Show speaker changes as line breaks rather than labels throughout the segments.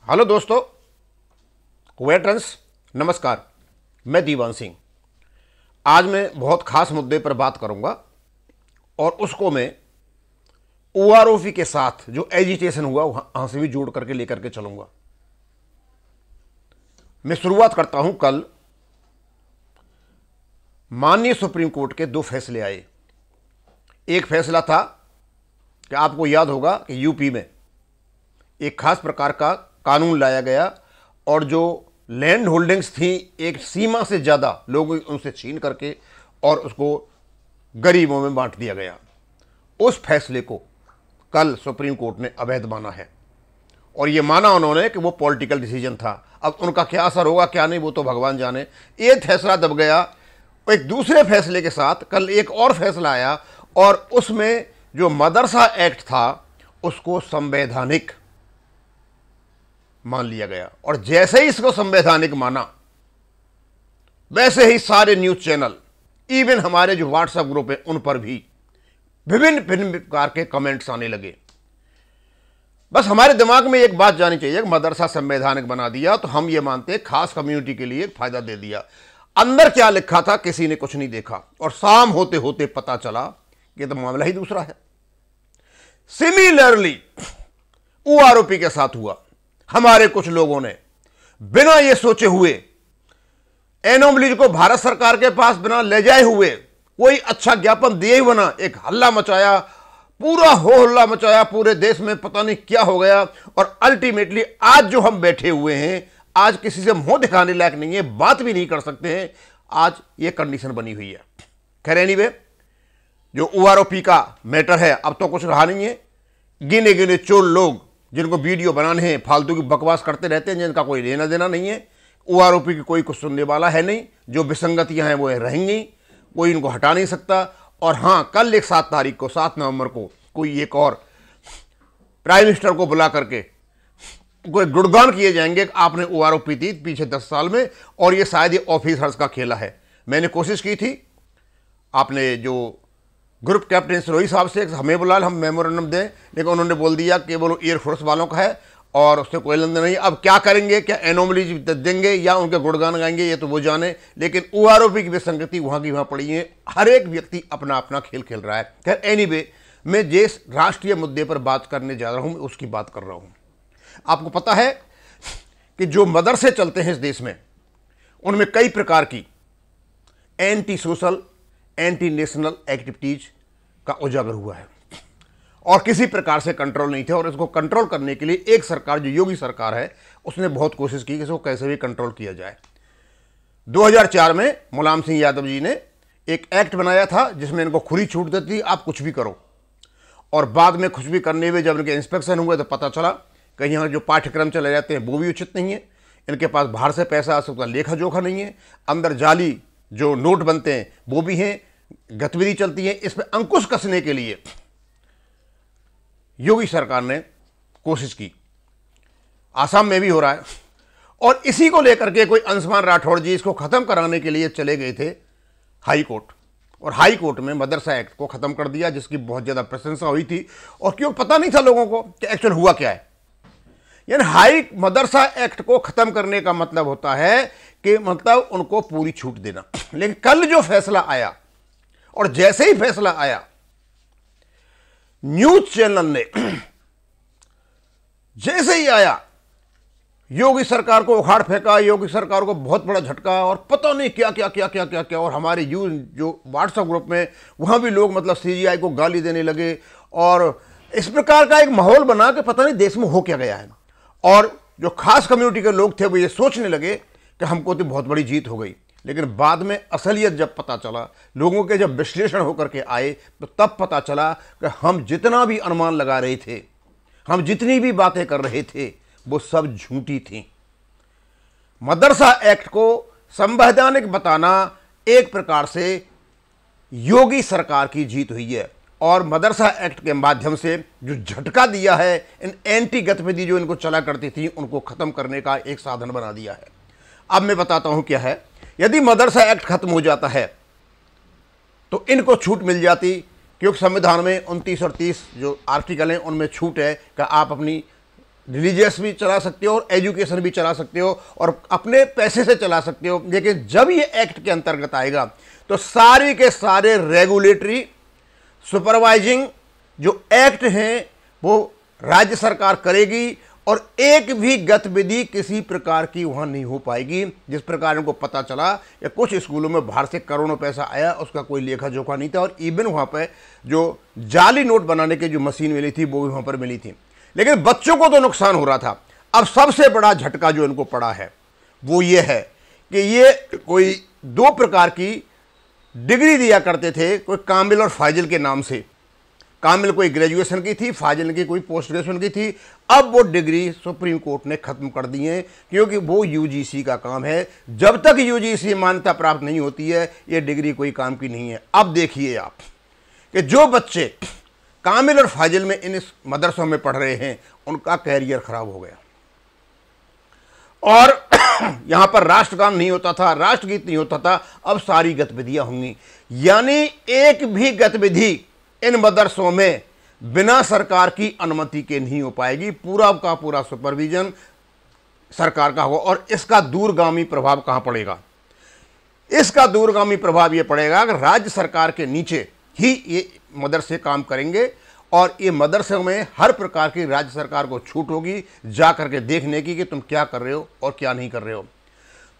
Hello दोस्तों, veterans, नमस्कार। मैं दीवान सिंह। आज मैं बहुत खास मुद्दे पर बात करूंगा और उसको मैं ओआरओपी के साथ जो एजिटेशन हुआ वहां से भी जोड़ करके लेकर के चलूंगा। मैं शुरुआत करता हूं। कल माननीय सुप्रीम कोर्ट के दो फैसले आए। एक फैसला था कि आपको याद होगा कि यूपी में एक खास प्रकार का कानून लाया गया और जो लैंड होल्डिंग्स थी एक सीमा से ज़्यादा लोग उनसे छीन करके और उसको गरीबों में बांट दिया गया। उस फैसले को कल सुप्रीम कोर्ट ने अवैध माना है और ये माना उन्होंने कि वो पॉलिटिकल डिसीजन था। अब उनका क्या असर होगा क्या नहीं वो तो भगवान जाने। ये फैसला दब गया। एक दूसरे फैसले के साथ कल एक और फैसला आया और उसमें जो मदरसा एक्ट था उसको संवैधानिक मान लिया गया। और जैसे ही इसको संवैधानिक माना वैसे ही सारे न्यूज चैनल, इवन हमारे जो व्हाट्सएप ग्रुप है उन पर भी विभिन्न प्रकार के कमेंट्स आने लगे। बस हमारे दिमाग में एक बात जानी चाहिए कि मदरसा संवैधानिक बना दिया तो हम ये मानते हैं खास कम्युनिटी के लिए एक फायदा दे दिया। अंदर क्या लिखा था किसी ने कुछ नहीं देखा और शाम होते होते पता चला कि तो मामला ही दूसरा है। सिमिलरली ओआरओपी के साथ हुआ। हमारे कुछ लोगों ने बिना ये सोचे हुए एनोमलीज को भारत सरकार के पास बिना ले जाए हुए कोई अच्छा ज्ञापन दिए ही बना एक हल्ला मचाया, पूरा हो हल्ला मचाया पूरे देश में। पता नहीं क्या हो गया और अल्टीमेटली आज जो हम बैठे हुए हैं, आज किसी से मुंह दिखाने लायक नहीं है, बात भी नहीं कर सकते हैं। आज ये कंडीशन बनी हुई है। खैर एनीवे, जो ओआरओपी का मैटर है अब तो कुछ रहा नहीं है। गिने गिने चोर लोग जिनको वीडियो बनाने हैं फालतू की बकवास करते रहते हैं, जिनका कोई लेना देना नहीं है। ओआरओपी की कोई कुछ सुनने वाला है नहीं। जो विसंगतियां हैं वो रहेंगी, कोई इनको हटा नहीं सकता। और हाँ, कल एक 7 तारीख को 7 नवंबर को कोई एक और प्राइम मिनिस्टर को बुला करके कोई गुणगान किए जाएंगे कि आपने ओआरओपी दी पीछे 10 साल में और ये शायद ये ऑफिसर्स का खेला है। मैंने कोशिश की थी, आपने जो ग्रुप कैप्टन रोहित साहब से हमें बुला हम मेमोरेंडम दें, लेकिन उन्होंने बोल दिया कि वो एयरफोर्स वालों का है और उससे कोई लेन देन नहीं। अब क्या करेंगे, क्या एनोमलीज देंगे या उनके गुणगान गाएंगे, ये तो वो जाने। लेकिन ओआरओपी की विसंगति वहाँ की वहाँ पड़ी है। हर एक व्यक्ति अपना अपना खेल खेल रहा है। खैर एनीवे, मैं जिस राष्ट्रीय मुद्दे पर बात करने जा रहा हूँ उसकी बात कर रहा हूँ। आपको पता है कि जो मदरसे चलते हैं इस देश में उनमें कई प्रकार की anti social, anti national activities का उजागर हुआ है और किसी प्रकार से कंट्रोल नहीं थे। और इसको कंट्रोल करने के लिए एक सरकार, जो योगी सरकार है, उसने बहुत कोशिश की कि इसको कैसे भी कंट्रोल किया जाए। 2004 में मुलायम सिंह यादव जी ने एक एक्ट बनाया था जिसमें इनको खुली छूट देती थी, आप कुछ भी करो। और बाद में कुछ भी करने में जब इनके इंस्पेक्शन हुए तो पता चला कि यहाँ जो पाठ्यक्रम चले जाते हैं वो भी उचित नहीं है। इनके पास बाहर से पैसा आ सकता, लेखा जोखा नहीं है। अंदर जाली जो नोट बनते हैं वो भी हैं, गतिविधि चलती है। इस पर अंकुश कसने के लिए योगी सरकार ने कोशिश की। आसाम में भी हो रहा है और इसी को लेकर के कोई अंशुमान राठौड़ जी इसको खत्म कराने के लिए चले गए थे हाई कोर्ट। और हाई कोर्ट में मदरसा एक्ट को खत्म कर दिया, जिसकी बहुत ज्यादा प्रशंसा हुई थी। और क्यों पता नहीं था लोगों को कि एक्चुअल हुआ क्या है। यानी हाई मदरसा एक्ट को खत्म करने का मतलब होता है कि मतलब उनको पूरी छूट देना। लेकिन कल जो फैसला आया और जैसे ही फैसला आया, न्यूज चैनल ने जैसे ही आया योगी सरकार को उखाड़ फेंका। योगी सरकार को बहुत बड़ा झटका और पता नहीं क्या क्या क्या क्या क्या क्या। और हमारे जो व्हाट्सएप ग्रुप में वहां भी लोग मतलब सीजीआई को गाली देने लगे और इस प्रकार का एक माहौल बना कि पता नहीं देश में हो क्या गया है। और जो खास कम्युनिटी के लोग थे वो ये सोचने लगे कि हमको तो बहुत बड़ी जीत हो गई। लेकिन बाद में असलियत जब पता चला, लोगों के जब विश्लेषण होकर के आए, तो तब पता चला कि हम जितना भी अनुमान लगा रहे थे, हम जितनी भी बातें कर रहे थे, वो सब झूठी थी। मदरसा एक्ट को संवैधानिक बताना एक प्रकार से योगी सरकार की जीत हुई है और मदरसा एक्ट के माध्यम से जो झटका दिया है, इन एंटी गतिविधि जो इनको चला करती थी उनको खत्म करने का एक साधन बना दिया है। अब मैं बताता हूं क्या है। यदि मदरसा एक्ट खत्म हो जाता है तो इनको छूट मिल जाती, क्योंकि संविधान में 29 और 30 जो आर्टिकल हैं उनमें छूट है कि आप अपनी रिलीजियस भी चला सकते हो और एजुकेशन भी चला सकते हो और अपने पैसे से चला सकते हो। लेकिन जब ये एक्ट के अंतर्गत आएगा तो सारे के सारे रेगुलेटरी सुपरवाइजिंग जो एक्ट हैं वो राज्य सरकार करेगी और एक भी गतिविधि किसी प्रकार की वहां नहीं हो पाएगी। जिस प्रकार उनको पता चला कि कुछ स्कूलों में बाहर से करोड़ों पैसा आया, उसका कोई लेखा जोखा नहीं था और इवन वहां पर जो जाली नोट बनाने की जो मशीन मिली थी वो भी वहां पर मिली थी। लेकिन बच्चों को तो नुकसान हो रहा था। अब सबसे बड़ा झटका जो इनको पड़ा है वो ये है कि ये कोई दो प्रकार की डिग्री दिया करते थे, कोई कामिल और फाजिल के नाम से। कामिल कोई ग्रेजुएशन की थी, फाजिल की कोई पोस्ट ग्रेजुएशन की थी। अब वो डिग्री सुप्रीम कोर्ट ने खत्म कर दी है क्योंकि वो यूजीसी का काम है। जब तक यूजीसी मान्यता प्राप्त नहीं होती है ये डिग्री कोई काम की नहीं है। अब देखिए आप कि जो बच्चे कामिल और फाजिल में इन मदरसों में पढ़ रहे हैं उनका कैरियर खराब हो गया और यहां पर राष्ट्रगान नहीं होता था, राष्ट्रगीत नहीं होता था, अब सारी गतिविधियां होंगी। यानी एक भी गतिविधि इन मदरसों में बिना सरकार की अनुमति के नहीं हो पाएगी। पूरा का पूरा सुपरविजन सरकार का होगा और इसका दूरगामी प्रभाव कहां पड़ेगा? इसका दूरगामी प्रभाव यह पड़ेगा कि राज्य सरकार के नीचे ही ये मदरसे काम करेंगे और ये मदरसे में हर प्रकार की राज्य सरकार को छूट होगी जा करके देखने की कि तुम क्या कर रहे हो और क्या नहीं कर रहे हो।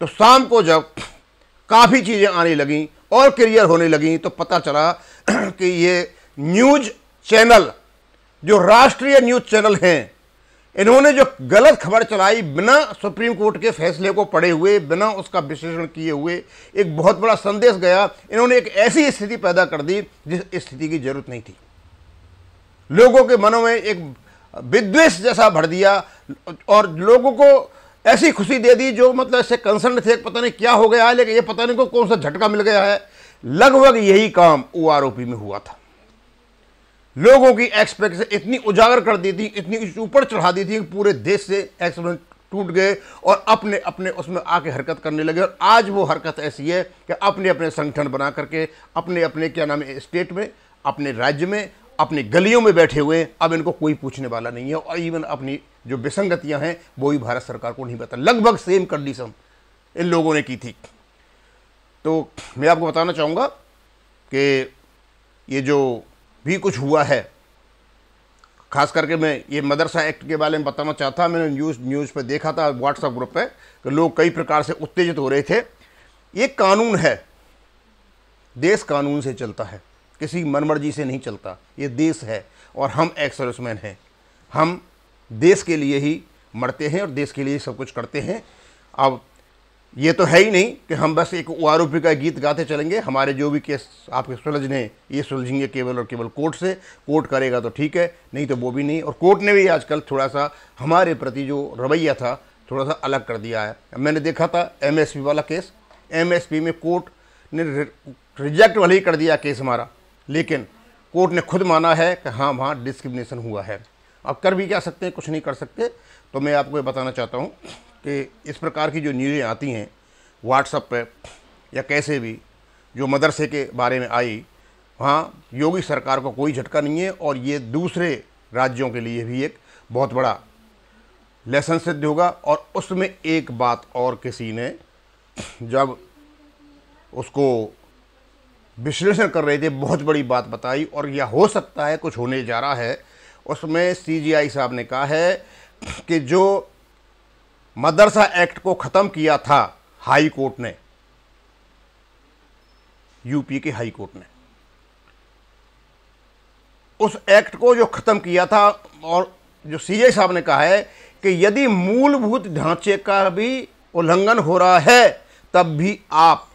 तो शाम को जब काफ़ी चीज़ें आने लगीं और क्लियर होने लगीं तो पता चला कि ये न्यूज चैनल जो राष्ट्रीय न्यूज चैनल हैं इन्होंने जो गलत खबर चलाई बिना सुप्रीम कोर्ट के फैसले को पढ़े हुए, बिना उसका विश्लेषण किए हुए एक बहुत बड़ा संदेश गया। इन्होंने एक ऐसी स्थिति पैदा कर दी जिस स्थिति की जरूरत नहीं थी। लोगों के मनों में एक विद्वेष जैसा भर दिया और लोगों को ऐसी खुशी दे दी जो मतलब इससे कंसर्न थे, पता नहीं क्या हो गया है, लेकिन ये पता नहीं को कौन सा झटका मिल गया है। लगभग यही काम ओआरओपी में हुआ था। लोगों की एक्सपेक्टेशन इतनी उजागर कर दी थी, इतनी ऊपर चढ़ा दी थी कि पूरे देश से एक्सपेक्टेशन टूट गए और अपने अपने उसमें आके हरकत करने लगे। और आज वो हरकत ऐसी है कि अपने अपने संगठन बना करके अपने अपने क्या नाम है स्टेट में, अपने राज्य में, अपनी गलियों में बैठे हुए, अब इनको कोई पूछने वाला नहीं है और इवन अपनी जो विसंगतियां हैं वो भी भारत सरकार को नहीं पता। लगभग सेम कंडीशन इन लोगों ने की थी। तो मैं आपको बताना चाहूँगा कि ये जो भी कुछ हुआ है, खास करके मैं ये मदरसा एक्ट के बारे में बताना चाहता। मैंने न्यूज़ पे देखा था व्हाट्सएप ग्रुप पे कि लोग कई प्रकार से उत्तेजित हो रहे थे। ये कानून है, देश कानून से चलता है, किसी मनमर्जी से नहीं चलता। ये देश है और हम एक्स सर्विसमैन हैं, हम देश के लिए ही मरते हैं और देश के लिए सब कुछ करते हैं। अब ये तो है ही नहीं कि हम बस एक ओआरओपी का गीत गाते चलेंगे। हमारे जो भी केस आपके सुलझने ये सुलझेंगे केवल और केवल कोर्ट से। कोर्ट करेगा तो ठीक है, नहीं तो वो भी नहीं। और कोर्ट ने भी आजकल थोड़ा सा हमारे प्रति जो रवैया था थोड़ा सा अलग कर दिया है। मैंने देखा था एमएसपी वाला केस, एमएसपी में कोर्ट ने रिजेक्ट वाली कर दिया केस हमारा, लेकिन कोर्ट ने खुद माना है कि हाँ वहाँ डिस्क्रिमिनेशन हुआ है। अब कर भी क्या सकते हैं, कुछ नहीं कर सकते। तो मैं आपको ये बताना चाहता हूँ कि इस प्रकार की जो न्यूज़ें आती हैं व्हाट्सएप पे या कैसे भी जो मदरसे के बारे में आई, वहाँ योगी सरकार को कोई झटका नहीं है और ये दूसरे राज्यों के लिए भी एक बहुत बड़ा लेसन सिद्ध होगा। और उसमें एक बात और किसी ने जब उसको विश्लेषण कर रहे थे बहुत बड़ी बात बताई और यह हो सकता है कुछ होने जा रहा है। उसमें सीजीआई साहब ने कहा है कि जो मदरसा एक्ट को ख़त्म किया था हाई कोर्ट ने, यूपी के हाई कोर्ट ने उस एक्ट को जो ख़त्म किया था, और जो सीजीआई साहब ने कहा है कि यदि मूलभूत ढांचे का भी उल्लंघन हो रहा है तब भी आप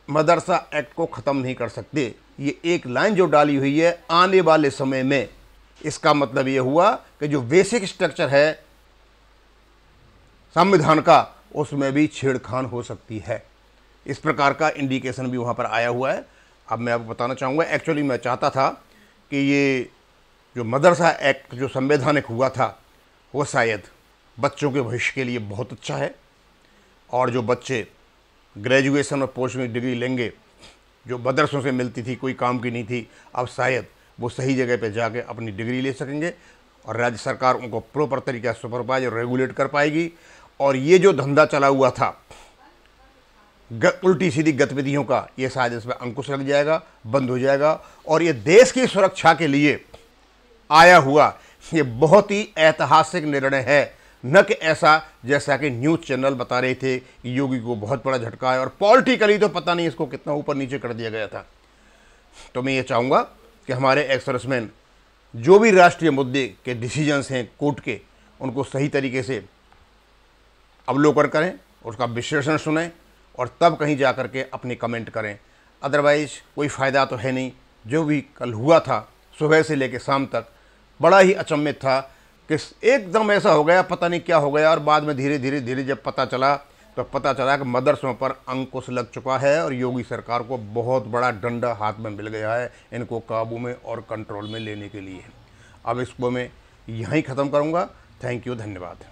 मदरसा एक्ट को ख़त्म नहीं कर सकते। ये एक लाइन जो डाली हुई है आने वाले समय में, इसका मतलब ये हुआ कि जो बेसिक स्ट्रक्चर है संविधान का उसमें भी छेड़खान हो सकती है। इस प्रकार का इंडिकेशन भी वहाँ पर आया हुआ है। अब मैं आपको बताना चाहूँगा, एक्चुअली मैं चाहता था कि ये जो मदरसा एक्ट जो संवैधानिक हुआ था वो शायद बच्चों के भविष्य के लिए बहुत अच्छा है और जो बच्चे ग्रेजुएशन और पोस्ट में डिग्री लेंगे जो मदरसों से मिलती थी, कोई काम की नहीं थी, अब शायद वो सही जगह पे जाके अपनी डिग्री ले सकेंगे और राज्य सरकार उनको प्रॉपर तरीके से सुपरवाइज और रेगुलेट कर पाएगी। और ये जो धंधा चला हुआ था उल्टी सीधी गतिविधियों का, ये शायद इसमें अंकुश लग जाएगा, बंद हो जाएगा। और ये देश की सुरक्षा के लिए आया हुआ ये बहुत ही ऐतिहासिक निर्णय है, न कि ऐसा जैसा कि न्यूज़ चैनल बता रहे थे कि योगी को बहुत बड़ा झटका है और पॉलिटिकली तो पता नहीं इसको कितना ऊपर नीचे कर दिया गया था। तो मैं ये चाहूँगा कि हमारे एक्स सर्विसमैन जो भी राष्ट्रीय मुद्दे के डिसीजंस हैं कोर्ट के, उनको सही तरीके से अवलोकन करें, उसका विश्लेषण सुनें और तब कहीं जा कर के अपनी कमेंट करें। अदरवाइज़ कोई फ़ायदा तो है नहीं। जो भी कल हुआ था सुबह से लेकर शाम तक बड़ा ही अचंभित था कि एकदम ऐसा हो गया, पता नहीं क्या हो गया। और बाद में धीरे धीरे जब पता चला तो पता चला कि मदरसों पर अंकुश लग चुका है और योगी सरकार को बहुत बड़ा डंडा हाथ में मिल गया है इनको काबू में और कंट्रोल में लेने के लिए। अब इसको मैं यहीं ख़त्म करूँगा। थैंक यू, धन्यवाद।